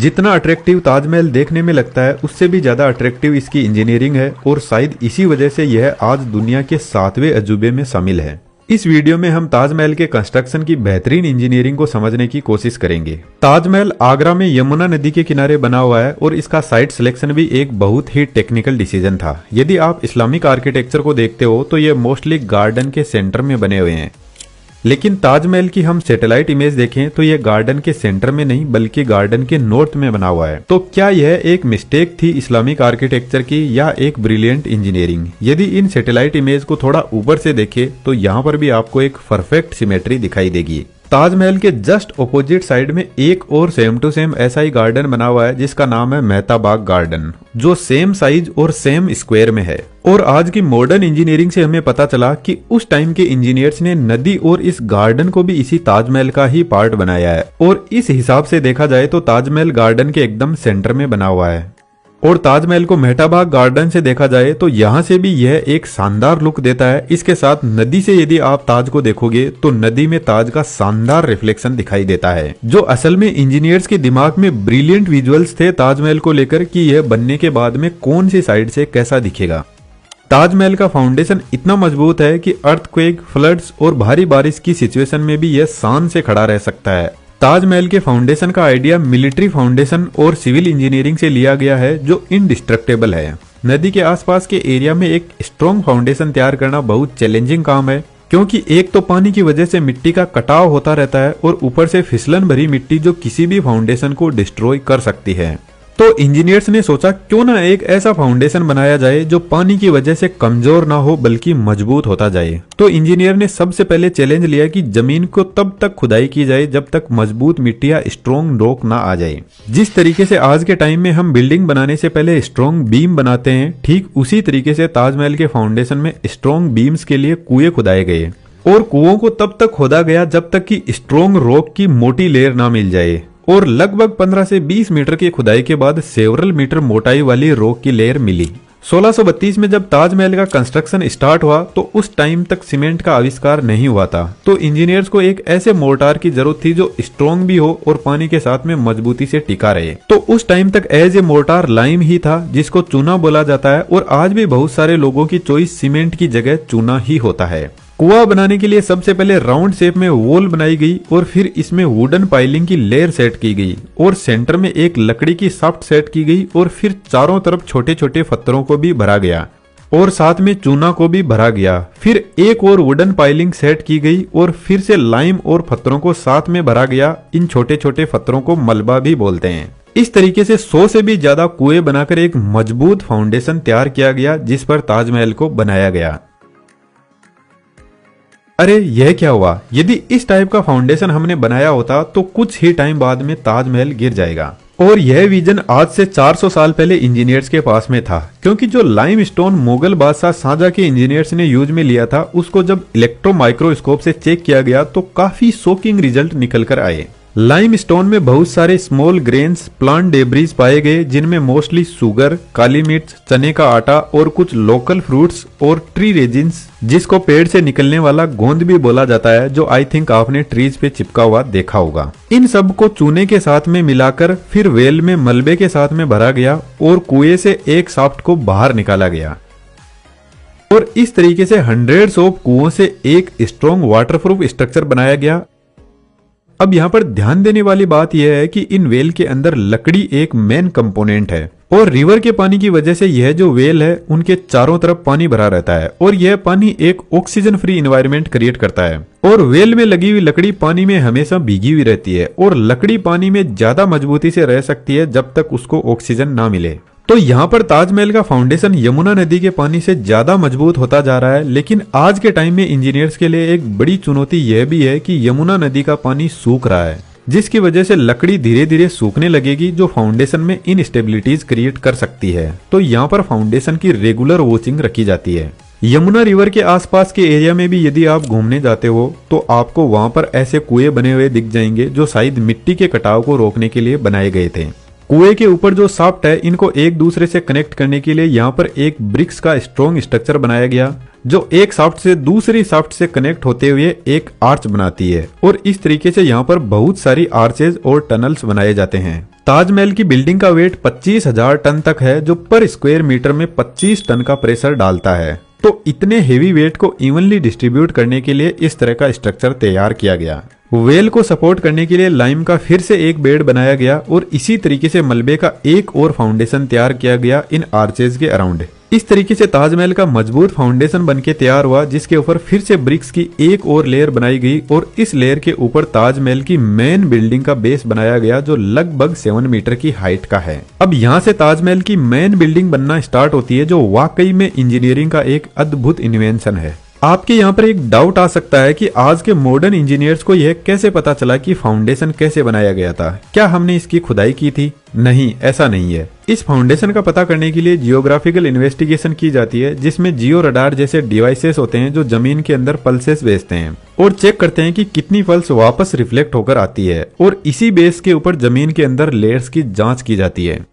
जितना अट्रैक्टिव ताजमहल देखने में लगता है उससे भी ज्यादा अट्रैक्टिव इसकी इंजीनियरिंग है और शायद इसी वजह से यह आज दुनिया के 7वें अजूबे में शामिल है। इस वीडियो में हम ताजमहल के कंस्ट्रक्शन की बेहतरीन इंजीनियरिंग को समझने की कोशिश करेंगे। ताजमहल आगरा में यमुना नदी के किनारे बना हुआ है और इसका साइट सिलेक्शन भी एक बहुत ही टेक्निकल डिसीजन था। यदि आप इस्लामिक आर्किटेक्चर को देखते हो तो ये मोस्टली गार्डन के सेंटर में बने हुए हैं, लेकिन ताजमहल की हम सैटेलाइट इमेज देखें तो यह गार्डन के सेंटर में नहीं बल्कि गार्डन के नॉर्थ में बना हुआ है। तो क्या यह एक मिस्टेक थी इस्लामिक आर्किटेक्चर की या एक ब्रिलियंट इंजीनियरिंग? यदि इन सैटेलाइट इमेज को थोड़ा ऊपर से देखें तो यहाँ पर भी आपको एक परफेक्ट सिमेट्री दिखाई देगी। ताजमहल के जस्ट ऑपोजिट साइड में एक और सेम टू सेम ऐसा ही गार्डन बना हुआ है जिसका नाम है मेहता बाग गार्डन, जो सेम साइज और सेम स्क्वायर में है। और आज की मॉडर्न इंजीनियरिंग से हमें पता चला कि उस टाइम के इंजीनियर्स ने नदी और इस गार्डन को भी इसी ताजमहल का ही पार्ट बनाया है। और इस हिसाब से देखा जाए तो ताजमहल गार्डन के एकदम सेंटर में बना हुआ है। और ताजमहल को मेहता बाग गार्डन से देखा जाए तो यहाँ से भी यह एक शानदार लुक देता है। इसके साथ नदी से यदि आप ताज को देखोगे तो नदी में ताज का शानदार रिफ्लेक्शन दिखाई देता है, जो असल में इंजीनियर्स के दिमाग में ब्रिलियंट विजुअल्स थे ताजमहल को लेकर कि यह बनने के बाद में कौन सी साइड से कैसा दिखेगा। ताजमहल का फाउंडेशन इतना मजबूत है कि अर्थक्वेक, फ्लड्स और भारी बारिश की सिचुएशन में भी यह शान से खड़ा रह सकता है। ताजमहल के फाउंडेशन का आइडिया मिलिट्री फाउंडेशन और सिविल इंजीनियरिंग से लिया गया है जो इनडिस्ट्रक्टेबल है। नदी के आसपास के एरिया में एक स्ट्रॉन्ग फाउंडेशन तैयार करना बहुत चैलेंजिंग काम है, क्योंकि एक तो पानी की वजह से मिट्टी का कटाव होता रहता है और ऊपर से फिसलन भरी मिट्टी जो किसी भी फाउंडेशन को डिस्ट्रॉय कर सकती है। तो इंजीनियर्स ने सोचा क्यों ना एक ऐसा फाउंडेशन बनाया जाए जो पानी की वजह से कमजोर ना हो बल्कि मजबूत होता जाए। तो इंजीनियर ने सबसे पहले चैलेंज लिया कि जमीन को तब तक खुदाई की जाए जब तक मजबूत मिट्टी या स्ट्रॉन्ग रॉक ना आ जाए। जिस तरीके से आज के टाइम में हम बिल्डिंग बनाने से पहले स्ट्रॉन्ग बीम बनाते हैं, ठीक उसी तरीके से ताजमहल के फाउंडेशन में स्ट्रॉन्ग बीम्स के लिए कुएं खुदाए गए और कुओं को तब तक खोदा गया जब तक कि स्ट्रॉन्ग रॉक की मोटी लेयर ना मिल जाए। और लगभग 15 से 20 मीटर की खुदाई के बाद सेवरल मीटर मोटाई वाली रॉक की लेयर मिली। 1632 में जब ताजमहल का कंस्ट्रक्शन स्टार्ट हुआ तो उस टाइम तक सीमेंट का आविष्कार नहीं हुआ था। तो इंजीनियर्स को एक ऐसे मोर्टार की जरूरत थी जो स्ट्रॉन्ग भी हो और पानी के साथ में मजबूती से टिका रहे। तो उस टाइम तक एज ए मोर्टार लाइम ही था जिसको चूना बोला जाता है, और आज भी बहुत सारे लोगों की चॉइस सीमेंट की जगह चूना ही होता है। कुआं बनाने के लिए सबसे पहले राउंड शेप में वॉल बनाई गई और फिर इसमें वुडन पाइलिंग की लेयर सेट की गई और सेंटर में एक लकड़ी की शाफ्ट सेट की गई और फिर चारों तरफ छोटे छोटे पत्थरों को भी भरा गया और साथ में चूना को भी भरा गया। फिर एक और वुडन पाइलिंग सेट की गई और फिर से लाइम और पत्थरों को साथ में भरा गया। इन छोटे छोटे पत्थरों को मलबा भी बोलते हैं। इस तरीके से 100 से भी ज्यादा कुएं बनाकर एक मजबूत फाउंडेशन तैयार किया गया जिस पर ताजमहल को बनाया गया। अरे यह क्या हुआ? यदि इस टाइप का फाउंडेशन हमने बनाया होता तो कुछ ही टाइम बाद में ताजमहल गिर जाएगा। और यह विजन आज से 400 साल पहले इंजीनियर्स के पास में था, क्योंकि जो लाइमस्टोन मुगल बादशाह शाहजहां के इंजीनियर्स ने यूज में लिया था उसको जब इलेक्ट्रो माइक्रोस्कोप से चेक किया गया तो काफी शॉकिंग रिजल्ट निकल कर आए। लाइमस्टोन में बहुत सारे स्मॉल ग्रेन्स, प्लांट डेब्रीज पाए गए जिनमें मोस्टली शुगर, काली मिर्च, चने का आटा और कुछ लोकल फ्रूट्स और ट्री रेजिन्स, जिसको पेड़ से निकलने वाला गोंद भी बोला जाता है, जो आई थिंक आपने ट्रीज पे चिपका हुआ देखा होगा। इन सब को चूने के साथ में मिलाकर फिर वेल में मलबे के साथ में भरा गया और कुएं से एक शाफ्ट को बाहर निकाला गया और इस तरीके से हंड्रेड्स ऑफ कुओं से एक स्ट्रॉन्ग वाटरप्रूफ स्ट्रक्चर बनाया गया। अब यहाँ पर ध्यान देने वाली बात यह है कि इन वेल के अंदर लकड़ी एक मेन कंपोनेंट है और रिवर के पानी की वजह से यह जो वेल है उनके चारों तरफ पानी भरा रहता है और यह पानी एक ऑक्सीजन फ्री एनवायरनमेंट क्रिएट करता है। और वेल में लगी हुई लकड़ी पानी में हमेशा भीगी हुई रहती है और लकड़ी पानी में ज्यादा मजबूती से रह सकती है जब तक उसको ऑक्सीजन ना मिले। तो यहाँ पर ताजमहल का फाउंडेशन यमुना नदी के पानी से ज्यादा मजबूत होता जा रहा है, लेकिन आज के टाइम में इंजीनियर्स के लिए एक बड़ी चुनौती यह भी है कि यमुना नदी का पानी सूख रहा है, जिसकी वजह से लकड़ी धीरे धीरे सूखने लगेगी जो फाउंडेशन में इनस्टेबिलिटीज क्रिएट कर सकती है। तो यहाँ पर फाउंडेशन की रेगुलर वॉचिंग रखी जाती है। यमुना रिवर के आसपास के एरिया में भी यदि आप घूमने जाते हो तो आपको वहां पर ऐसे कुएं बने हुए दिख जाएंगे जो शायद मिट्टी के कटाव को रोकने के लिए बनाए गए थे। कुएं के ऊपर जो शाफ्ट है इनको एक दूसरे से कनेक्ट करने के लिए यहाँ पर एक ब्रिक्स का स्ट्रॉन्ग स्ट्रक्चर बनाया गया, जो एक शाफ्ट से दूसरी शाफ्ट से कनेक्ट होते हुए एक आर्च बनाती है, और इस तरीके से यहाँ पर बहुत सारी आर्चेज और टनल्स बनाए जाते हैं। ताजमहल की बिल्डिंग का वेट 25,000 टन तक है, जो पर स्क्वायर मीटर में 25 टन का प्रेशर डालता है। तो इतने हेवी वेट को इवनली डिस्ट्रीब्यूट करने के लिए इस तरह का स्ट्रक्चर तैयार किया गया। वेल को सपोर्ट करने के लिए लाइम का फिर से एक बेड बनाया गया, और इसी तरीके से मलबे का एक और फाउंडेशन तैयार किया गया इन आर्चेज के अराउंड। इस तरीके से ताजमहल का मजबूत फाउंडेशन बनके तैयार हुआ, जिसके ऊपर फिर से ब्रिक्स की एक और लेयर बनाई गई, और इस लेयर के ऊपर ताजमहल की मेन बिल्डिंग का बेस बनाया गया, जो लगभग 7 मीटर की हाइट का है। अब यहाँ से ताजमहल की मेन बिल्डिंग बनना स्टार्ट होती है, जो वाकई में इंजीनियरिंग का एक अद्भुत इन्वेंशन है। आपके यहाँ पर एक डाउट आ सकता है कि आज के मॉडर्न इंजीनियर्स को यह कैसे पता चला कि फाउंडेशन कैसे बनाया गया था? क्या हमने इसकी खुदाई की थी? नहीं, ऐसा नहीं है। इस फाउंडेशन का पता करने के लिए जियोग्राफिकल इन्वेस्टिगेशन की जाती है, जिसमें जियो रडार जैसे डिवाइसेस होते हैं जो जमीन के अंदर पल्सेस भेजते हैं और चेक करते हैं कि कितनी पल्स वापस रिफ्लेक्ट होकर आती है, और इसी बेस के ऊपर जमीन के अंदर लेयर्स की जांच की जाती है।